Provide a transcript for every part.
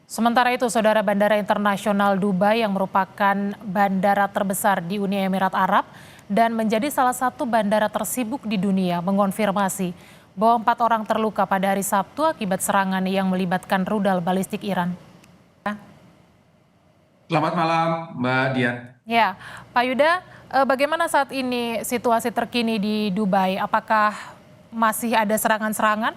Sementara itu, Saudara, Bandara Internasional Dubai yang merupakan bandara terbesar di Uni Emirat Arab dan menjadi salah satu bandara tersibuk di dunia mengonfirmasi bahwa 4 orang terluka pada hari Sabtu akibat serangan yang melibatkan rudal balistik Iran. Selamat malam, Mbak Dian. Ya, Pak Yuda, bagaimana saat ini situasi terkini di Dubai? Apakah masih ada serangan-serangan?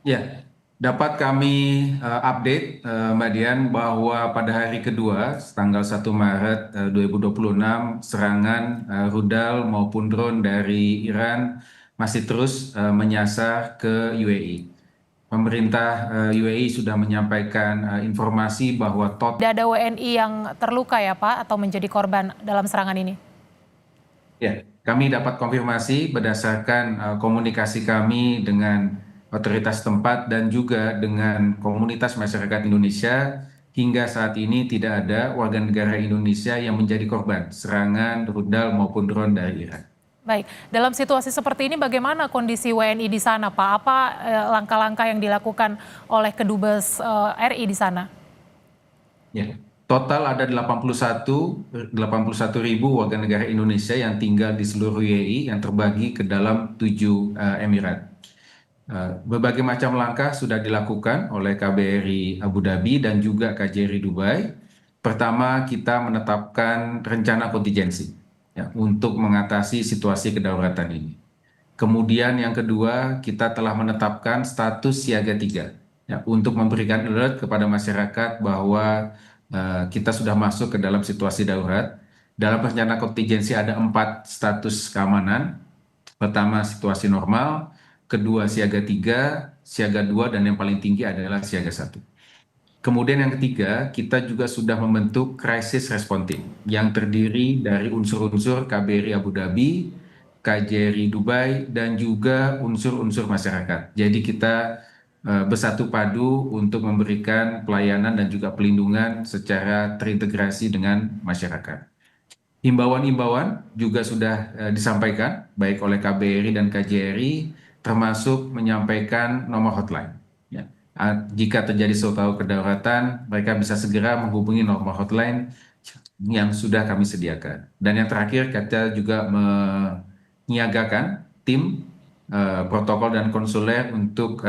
Ya, dapat kami update, Mbak Dian, bahwa pada hari kedua, tanggal 1 Maret 2026, serangan rudal maupun drone dari Iran masih terus menyasar ke UAE. Pemerintah UAE sudah menyampaikan informasi bahwa Tidak ada WNI yang terluka ya Pak, atau menjadi korban dalam serangan ini? Ya, kami dapat konfirmasi berdasarkan komunikasi kami dengan otoritas tempat dan juga dengan komunitas masyarakat Indonesia. Hingga saat ini tidak ada warga negara Indonesia yang menjadi korban serangan rudal maupun drone dari Iran. Baik, dalam situasi seperti ini bagaimana kondisi WNI di sana Pak? Apa langkah-langkah yang dilakukan oleh Kedubes RI di sana? Ya, total ada 81 ribu warga negara Indonesia yang tinggal di seluruh UAE yang terbagi ke dalam 7 emirat. Berbagai macam langkah sudah dilakukan oleh KBRI Abu Dhabi dan juga KJRI Dubai. Pertama, kita menetapkan rencana kontingensi ya, untuk mengatasi situasi kedaruratan ini. Kemudian yang kedua, kita telah menetapkan status siaga 3 ya, untuk memberikan alert kepada masyarakat bahwa kita sudah masuk ke dalam situasi darurat. Dalam rencana kontingensi ada 4 status keamanan. Pertama, situasi normal. Kedua, siaga 3, siaga 2, dan yang paling tinggi adalah siaga 1. Kemudian yang ketiga, kita juga sudah membentuk crisis response team yang terdiri dari unsur-unsur KBRI Abu Dhabi, KJRI Dubai, dan juga unsur-unsur masyarakat. Jadi kita bersatu padu untuk memberikan pelayanan dan juga pelindungan secara terintegrasi dengan masyarakat. Himbauan-himbauan juga sudah disampaikan baik oleh KBRI dan KJRI, termasuk menyampaikan nomor hotline. Ya. Jika terjadi suatu kedaruratan, mereka bisa segera menghubungi nomor hotline yang sudah kami sediakan. Dan yang terakhir, kita juga menyiagakan tim protokol dan konsuler untuk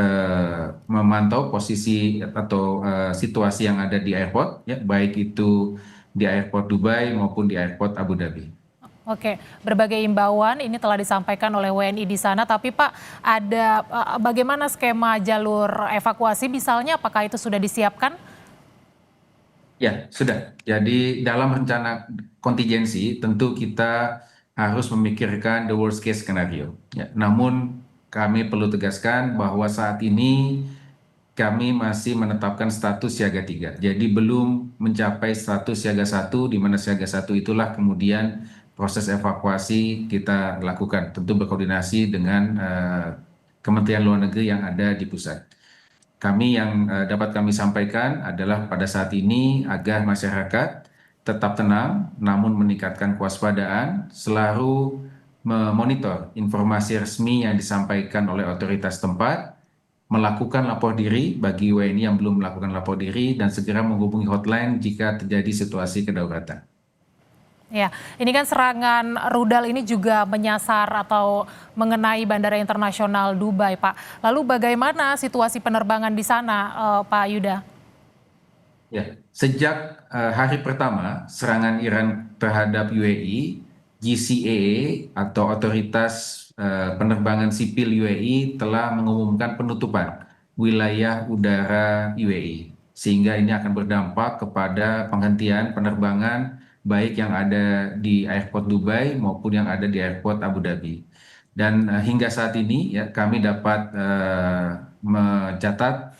memantau posisi atau situasi yang ada di airport, ya, baik itu di airport Dubai maupun di airport Abu Dhabi. Oke, berbagai imbauan ini telah disampaikan oleh WNI di sana, tapi Pak, ada bagaimana skema jalur evakuasi misalnya, apakah itu sudah disiapkan? Ya, sudah. Jadi dalam rencana kontingensi tentu kita harus memikirkan the worst case scenario. Ya, namun kami perlu tegaskan bahwa saat ini kami masih menetapkan status siaga 3. Jadi belum mencapai status siaga 1, di mana siaga 1 itulah kemudian proses evakuasi kita lakukan. Tentu berkoordinasi dengan Kementerian Luar Negeri yang ada di pusat. Kami yang dapat kami sampaikan adalah pada saat ini agar masyarakat tetap tenang, namun meningkatkan kewaspadaan, selalu memonitor informasi resmi yang disampaikan oleh otoritas tempat, melakukan lapor diri bagi WNI yang belum melakukan lapor diri, dan segera menghubungi hotline jika terjadi situasi kedaruratan. Ya, ini kan serangan rudal ini juga menyasar atau mengenai Bandara Internasional Dubai, Pak. Lalu bagaimana situasi penerbangan di sana, Pak Yuda? Ya, sejak hari pertama serangan Iran terhadap UAE, GCAA atau Otoritas Penerbangan Sipil UAE telah mengumumkan penutupan wilayah udara UAE, sehingga ini akan berdampak kepada penghentian penerbangan baik yang ada di airport Dubai maupun yang ada di airport Abu Dhabi. Dan hingga saat ini ya kami dapat mencatat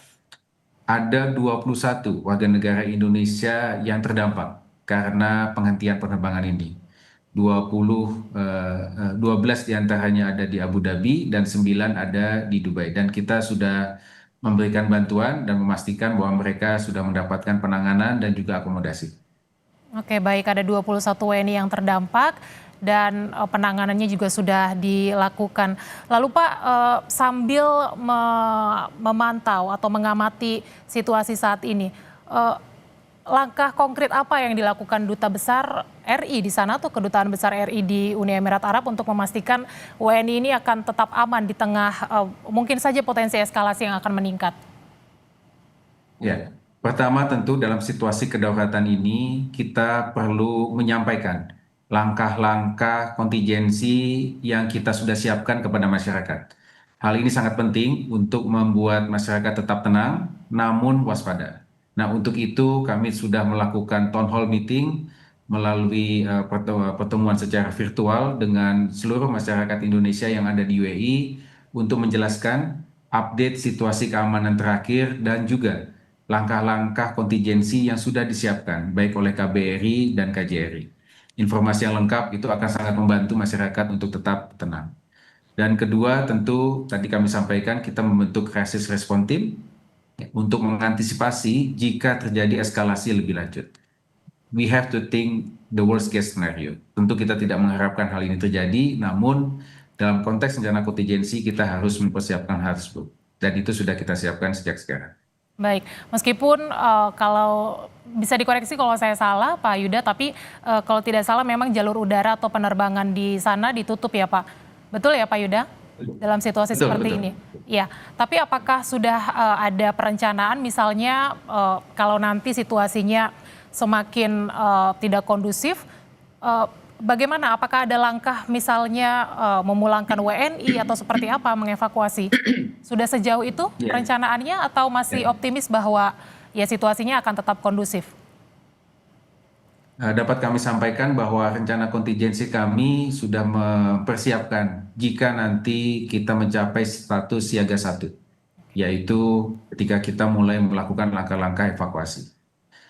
ada 21 warga negara Indonesia yang terdampak karena penghentian penerbangan ini. 12 diantaranya ada di Abu Dhabi dan 9 ada di Dubai. Dan kita sudah memberikan bantuan dan memastikan bahwa mereka sudah mendapatkan penanganan dan juga akomodasi. Oke, baik, ada 21 WNI yang terdampak dan penanganannya juga sudah dilakukan. Lalu Pak, sambil memantau atau mengamati situasi saat ini, langkah konkret apa yang dilakukan Duta Besar RI di sana atau Kedutaan Besar RI di Uni Emirat Arab untuk memastikan WNI ini akan tetap aman di tengah mungkin saja potensi eskalasi yang akan meningkat? Ya, pertama tentu dalam situasi kedaulatan ini kita perlu menyampaikan langkah-langkah kontingensi yang kita sudah siapkan kepada masyarakat. Hal ini sangat penting untuk membuat masyarakat tetap tenang namun waspada. Nah, untuk itu kami sudah melakukan town hall meeting melalui pertemuan secara virtual dengan seluruh masyarakat Indonesia yang ada di UAE untuk menjelaskan update situasi keamanan terakhir dan juga langkah-langkah kontingensi yang sudah disiapkan baik oleh KBRI dan KJRI. Informasi yang lengkap itu akan sangat membantu masyarakat untuk tetap tenang. Dan kedua, tentu tadi kami sampaikan kita membentuk crisis response team untuk mengantisipasi jika terjadi eskalasi lebih lanjut. We have to think the worst case scenario. Tentu kita tidak mengharapkan hal ini terjadi, namun dalam konteks rencana kontingensi kita harus mempersiapkan hal tersebut. Dan itu sudah kita siapkan sejak sekarang. Baik, meskipun kalau bisa dikoreksi kalau saya salah Pak Yuda, tapi kalau tidak salah memang jalur udara atau penerbangan di sana ditutup ya Pak. Betul ya Pak Yuda? Dalam situasi seperti ini. Ya, tapi apakah sudah ada perencanaan misalnya kalau nanti situasinya semakin tidak kondusif, bagaimana? Apakah ada langkah misalnya memulangkan WNI atau seperti apa mengevakuasi? Sudah sejauh itu perencanaannya atau masih optimis bahwa ya situasinya akan tetap kondusif? Dapat kami sampaikan bahwa rencana kontingensi kami sudah mempersiapkan jika nanti kita mencapai status siaga 1, yaitu ketika kita mulai melakukan langkah-langkah evakuasi.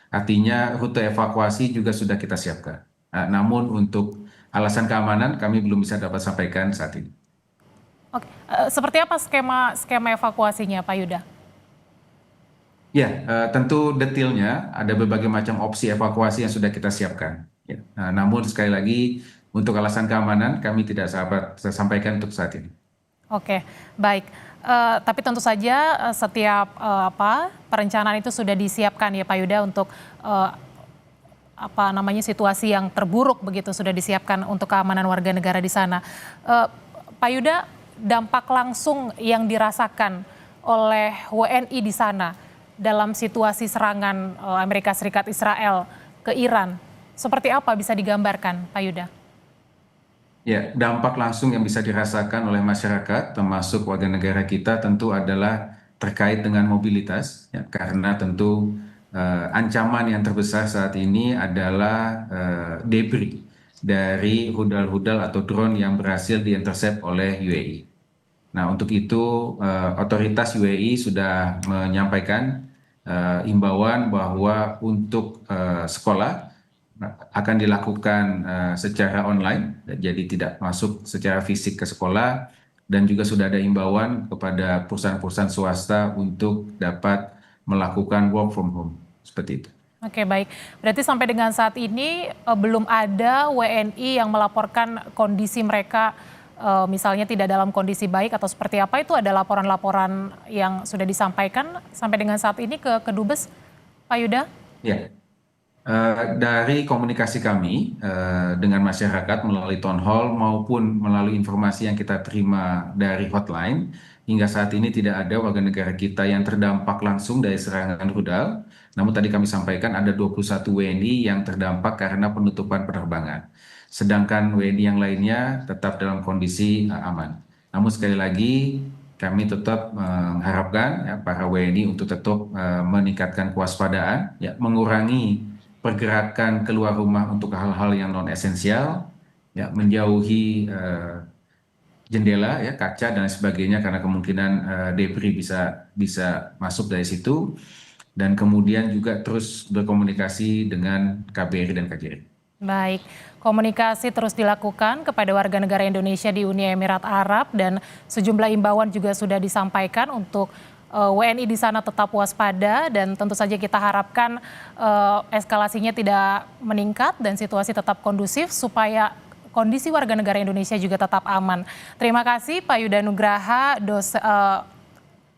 Artinya rute evakuasi juga sudah kita siapkan. Namun untuk alasan keamanan kami belum bisa dapat sampaikan saat ini. Oke, seperti apa skema evakuasinya Pak Yuda? Ya, tentu detailnya ada berbagai macam opsi evakuasi yang sudah kita siapkan. Ya. Namun sekali lagi untuk alasan keamanan kami tidak dapat sampaikan untuk saat ini. Oke, baik. Tapi tentu saja setiap perencanaan itu sudah disiapkan ya Pak Yuda untuk situasi yang terburuk begitu sudah disiapkan untuk keamanan warga negara di sana. Pak Yuda, dampak langsung yang dirasakan oleh WNI di sana dalam situasi serangan Amerika Serikat Israel ke Iran, seperti apa bisa digambarkan Pak Yuda? Ya, dampak langsung yang bisa dirasakan oleh masyarakat termasuk warga negara kita tentu adalah terkait dengan mobilitas, ya, karena tentu ancaman yang terbesar saat ini adalah debris dari rudal-rudal atau drone yang berhasil diintercept oleh UAE. Nah, untuk itu otoritas UAE sudah menyampaikan imbauan bahwa untuk sekolah akan dilakukan secara online, jadi tidak masuk secara fisik ke sekolah, dan juga sudah ada imbauan kepada perusahaan-perusahaan swasta untuk dapat melakukan work from home, seperti itu. Oke, baik. Berarti sampai dengan saat ini belum ada WNI yang melaporkan kondisi mereka misalnya tidak dalam kondisi baik atau seperti apa, itu ada laporan-laporan yang sudah disampaikan sampai dengan saat ini ke Kedubes, Pak Yuda? Ya, dari komunikasi kami dengan masyarakat melalui town hall maupun melalui informasi yang kita terima dari hotline, hingga saat ini tidak ada warga negara kita yang terdampak langsung dari serangan rudal. Namun tadi kami sampaikan ada 21 WNI yang terdampak karena penutupan penerbangan. Sedangkan WNI yang lainnya tetap dalam kondisi aman. Namun sekali lagi kami tetap mengharapkan ya, para WNI untuk tetap meningkatkan kewaspadaan, ya, mengurangi pergerakan keluar rumah untuk hal-hal yang non esensial, ya, menjauhi jendela, ya, kaca dan sebagainya karena kemungkinan debris bisa masuk dari situ, dan kemudian juga terus berkomunikasi dengan KBRI dan KJRI. Baik, komunikasi terus dilakukan kepada warga negara Indonesia di Uni Emirat Arab dan sejumlah imbauan juga sudah disampaikan untuk WNI di sana tetap waspada, dan tentu saja kita harapkan eskalasinya tidak meningkat dan situasi tetap kondusif supaya kondisi warga negara Indonesia juga tetap aman. Terima kasih Pak Yuda Nugraha,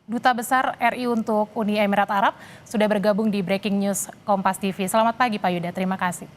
Duta Besar RI untuk Uni Emirat Arab, sudah bergabung di Breaking News Kompas TV. Selamat pagi Pak Yuda, terima kasih.